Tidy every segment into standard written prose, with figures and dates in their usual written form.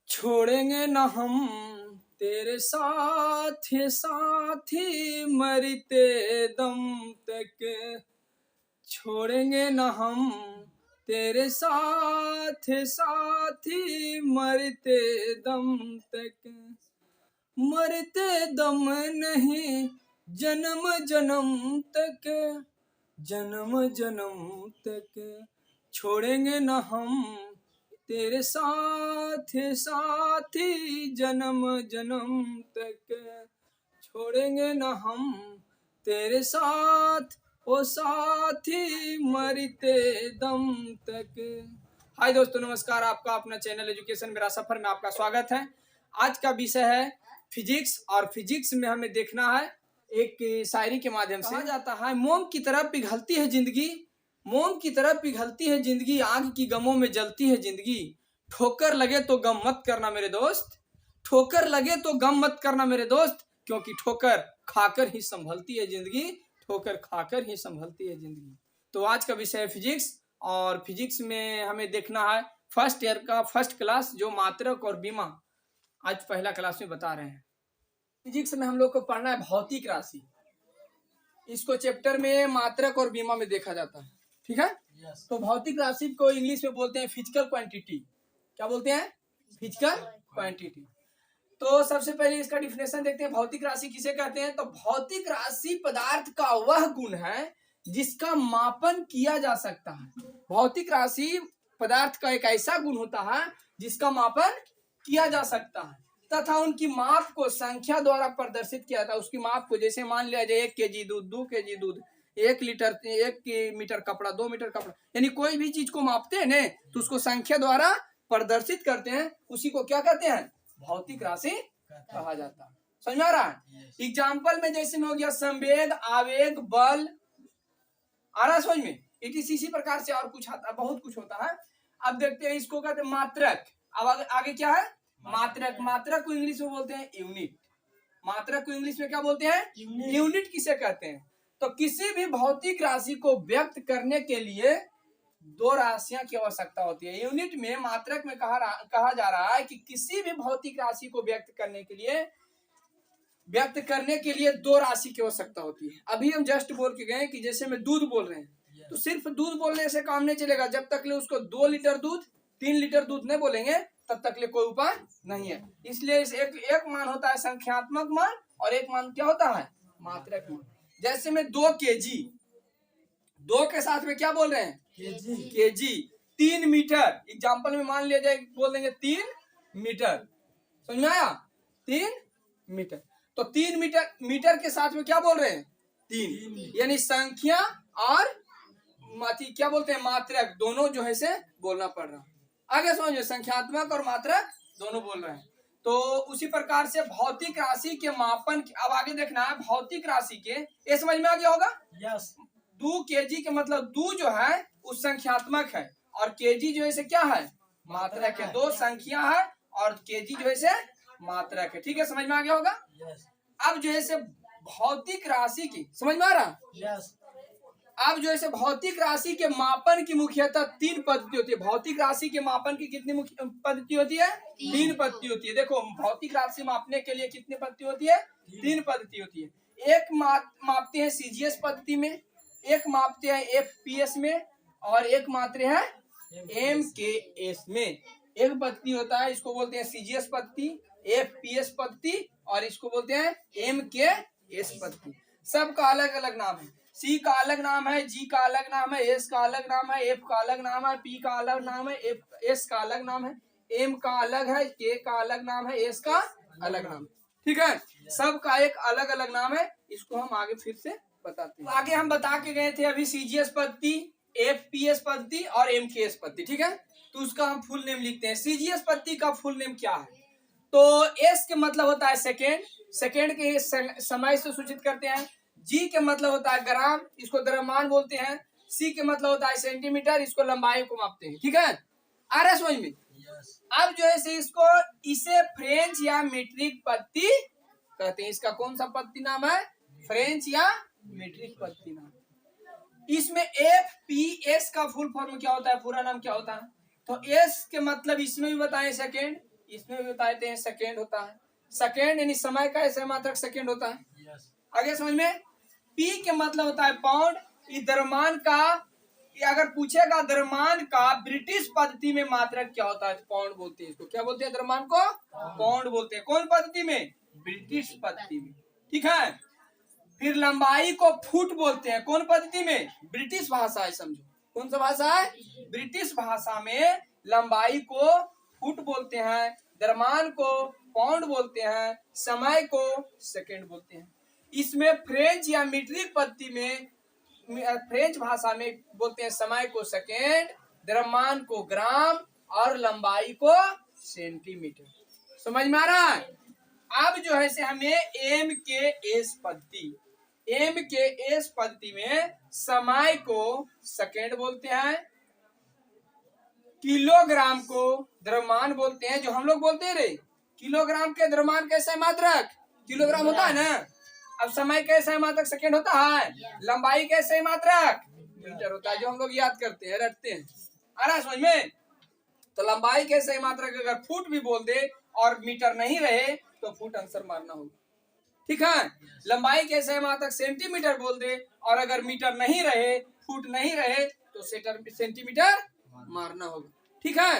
छोड़ेंगे न हम तेरे साथ साथी मरते दम तक। छोड़ेंगे न हम तेरे साथ साथी मरते दम तक। मरते दम नहीं जन्म जन्म तक, जन्म जन्म तक। छोड़ेंगे न हम तेरे साथ साथी जन्म जन्म तक। छोड़ेंगे न हम तेरे साथ ओ साथी मरते दम तक। हाय दोस्तों, नमस्कार। आपका अपना चैनल एजुकेशन मेरा सफर में आपका स्वागत है। आज का विषय है फिजिक्स, और फिजिक्स में हमें देखना है एक शायरी के माध्यम से। कहा जाता है, मोम की तरह पिघलती है जिंदगी, मोम की तरह पिघलती है जिंदगी, आग की गमों में जलती है जिंदगी। ठोकर लगे तो गम मत करना मेरे दोस्त, ठोकर लगे तो गम मत करना मेरे दोस्त, क्योंकि ठोकर खाकर ही संभलती है जिंदगी, ठोकर खाकर ही संभलती है जिंदगी। तो आज का विषय है फिजिक्स, और फिजिक्स में हमें देखना है फर्स्ट ईयर का फर्स्ट क्लास, जो मात्रक और बीमा आज पहला क्लास में बता रहे हैं। फिजिक्स में हम लोग को पढ़ना है भौतिक राशि। इसको चैप्टर में मात्रक और बीमा में देखा जाता है, ठीक है। तो भौतिक राशि को इंग्लिश में बोलते हैं फिजिकल क्वांटिटी। क्या बोलते हैं? Physical quantity. तो सबसे पहले इसका डिफिनेशन देखते हैं, भौतिक राशि किसे कहते हैं। तो भौतिक राशि पदार्थ का वह गुण है जिसका मापन किया जा सकता है। भौतिक राशि पदार्थ का एक ऐसा गुण होता है जिसका मापन किया जा सकता है तथा उनकी माप को संख्या द्वारा प्रदर्शित किया जाता है। उसकी माप को जैसे मान लिया जाए 1 केजी दूध, 2 केजी दूध, 1 लीटर, 1 मीटर कपड़ा, 2 मीटर कपड़ा, यानी कोई भी चीज को मापते हैं ना तो उसको संख्या द्वारा प्रदर्शित करते हैं, उसी को क्या कहते हैं? भौतिक राशि कहा जाता है। समझ में आ रहा है? एग्जाम्पल में जैसे में हो गया संवेग, आवेग, बल। आ रहा है समझ में? इसी प्रकार से और कुछ आता है, बहुत कुछ होता है। अब देखते हैं, इसको कहते हैं मात्रक। अब आगे क्या है? मात्रक। मात्रक को इंग्लिश में बोलते हैं यूनिट। मात्रक को इंग्लिश में क्या बोलते हैं? यूनिट किसे कहते हैं? तो किसी भी भौतिक राशि को व्यक्त करने के लिए 2 राशियां की आवश्यकता होती है। यूनिट में मात्रक में कहा जा रहा है कि किसी भी भौतिक राशि को व्यक्त करने के लिए 2 राशि की आवश्यकता होती है। अभी हम जस्ट बोल के गए कि जैसे में दूध बोल रहे हैं, तो सिर्फ दूध बोलने से काम नहीं चलेगा। जब तक ले उसको 2 लीटर दूध, 3 लीटर दूध नहीं बोलेंगे तब तक ले कोई उपाय नहीं है। इसलिए एक मान होता है संख्यात्मक मान, और एक मान क्या होता है? मात्रक मान। जैसे में 2 केजी, 2 के साथ में क्या बोल रहे हैं? केजी। 3 मीटर, एग्जाम्पल में मान लिया जाए, बोल देंगे 3 मीटर। समझ में आया? 3 मीटर। तो 3 मीटर के साथ में क्या बोल रहे हैं? 3, यानी संख्या और क्या बोलते हैं? मात्रक, दोनों जो है से बोलना पड़ रहा है। आगे समझिए, संख्यात्मक और मात्रक दोनों बोल रहे हैं। तो उसी प्रकार से भौतिक राशि के मापन, अब आगे देखना है भौतिक राशि के, ये समझ में आ गया होगा? यस। 2 केजी के मतलब 2 जो है उस संख्यात्मक है, और केजी जो है क्या है? मात्रक है। 2 संख्या है और केजी जो है मात्रक है। ठीक है, समझ में आ गया होगा? अब जो है भौतिक राशि की, समझ में आ रहा? यस। अब जो है भौतिक राशि के मापन की मुख्यतः 3 पद्धति होती है। भौतिक राशि के मापन की कितनी पद्धति होती है? 3 पद्धति होती है। देखो, भौतिक राशि मापने के लिए कितनी पद्धति होती है? 3 पद्धति होती है। एक मापते हैं सीजीएस पद्धति में, एक मापते हैं एफपीएस में, और एक मात्र है एमकेएस में। एक पद्धति होता है, इसको बोलते हैं सीजीएस पद्धति, एफपीएस पद्धति, और इसको बोलते हैं एमकेएस पद्धति। सबका अलग अलग नाम है। सी का अलग नाम है, जी का अलग नाम है, एस का अलग नाम है, एफ का अलग नाम है, पी का अलग नाम है, एस का अलग नाम है, एम का अलग है, के का अलग नाम है, एस का अलग नाम है। ठीक है, सबका एक अलग अलग नाम है। इसको हम आगे फिर से बताते हैं। आगे हम बता के गए थे अभी सीजीएस पद्धति, एफपीएस पद्धति और एमकेएस पद्धति। ठीक है, तो उसका हम फुल नेम लिखते हैं। सीजीएस पद्धति का फुल नेम क्या है? तो एस के मतलब होता है सेकेंड, सेकेंड के समय से सूचित करते हैं। जी के मतलब होता है ग्राम, इसको द्रव्यमान बोलते हैं। सी के मतलब होता है सेंटीमीटर, इसको लंबाई को मापते हैं। ठीक है, आ रहा है समझ में? अब जो है इसे फ्रेंच या मीट्रिक पद्धति कहते हैं। इसका कौन सा पद्धति नाम है? फ्रेंच या मीट्रिक पद्धति नाम। इसमें एफपीएस का फुल फॉर्म क्या होता है? पूरा नाम क्या होता है? तो एस के मतलब इसमें भी बताएं सेकेंड, इसमें भी बताते हैं सेकेंड होता है। सेकेंड यानी समय का ऐसे मात्रक सेकेंड होता है। आगे समझ में। पी के मतलब होता है पाउंड। इस द्रव्यमान का, ये अगर पूछेगा द्रव्यमान का ब्रिटिश पद्धति में मात्रक क्या होता है तो पाउंड बोलते हैं। इसको क्या बोलते हैं? द्रव्यमान को पाउंड बोलते हैं। कौन पद्धति में? ब्रिटिश पद्धति में। ठीक है। फिर लंबाई को फुट बोलते हैं। कौन पद्धति में? ब्रिटिश भाषा है, समझो। कौन सा भाषा है? ब्रिटिश भाषा में लंबाई को फुट बोलते हैं, द्रव्यमान को पाउंड बोलते हैं, समय को सेकेंड बोलते हैं। इसमें फ्रेंच या मीट्रिक पद्धति में, फ्रेंच भाषा में बोलते हैं समय को सेकेंड, द्रव्यमान को ग्राम और लंबाई को सेंटीमीटर। समझ में आ रहा है? अब जो है से हमें एम के एस पद्धति, एम के एस पद्धति में समय को सेकेंड बोलते हैं, किलोग्राम को द्रव्यमान बोलते हैं। जो हम लोग बोलते हैं रे, किलोग्राम के द्रव्यमान कैसे मात्रक? किलोग्राम होता है ना। अब समय कैसे मात्रक? सेकेंड होता है। लंबाई कैसे मात्रक? मीटर होता है, जो हम लोग याद करते हैं, रटते हैं। आ रहा है समझ में? तो लंबाई कैसे मात्रक अगर फुट भी बोल दे और मीटर नहीं रहे तो फुट आंसर मारना होगा। ठीक है। लंबाई कैसे मात्रक सेंटीमीटर बोल दे और अगर मीटर नहीं रहे, फुट नहीं रहे तो सेंटीमीटर मारना होगा। ठीक है।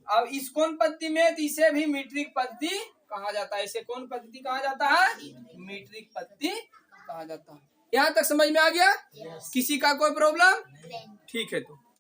अब इस कौन पद्धति में, तो इसे भी मीट्रिक पद्धति कहा जाता है। इसे कौन पद्धति कहा जाता है? मीट्रिक पद्धति कहा जाता है। यहाँ तक समझ में आ गया? किसी का कोई प्रॉब्लम? ठीक है। तो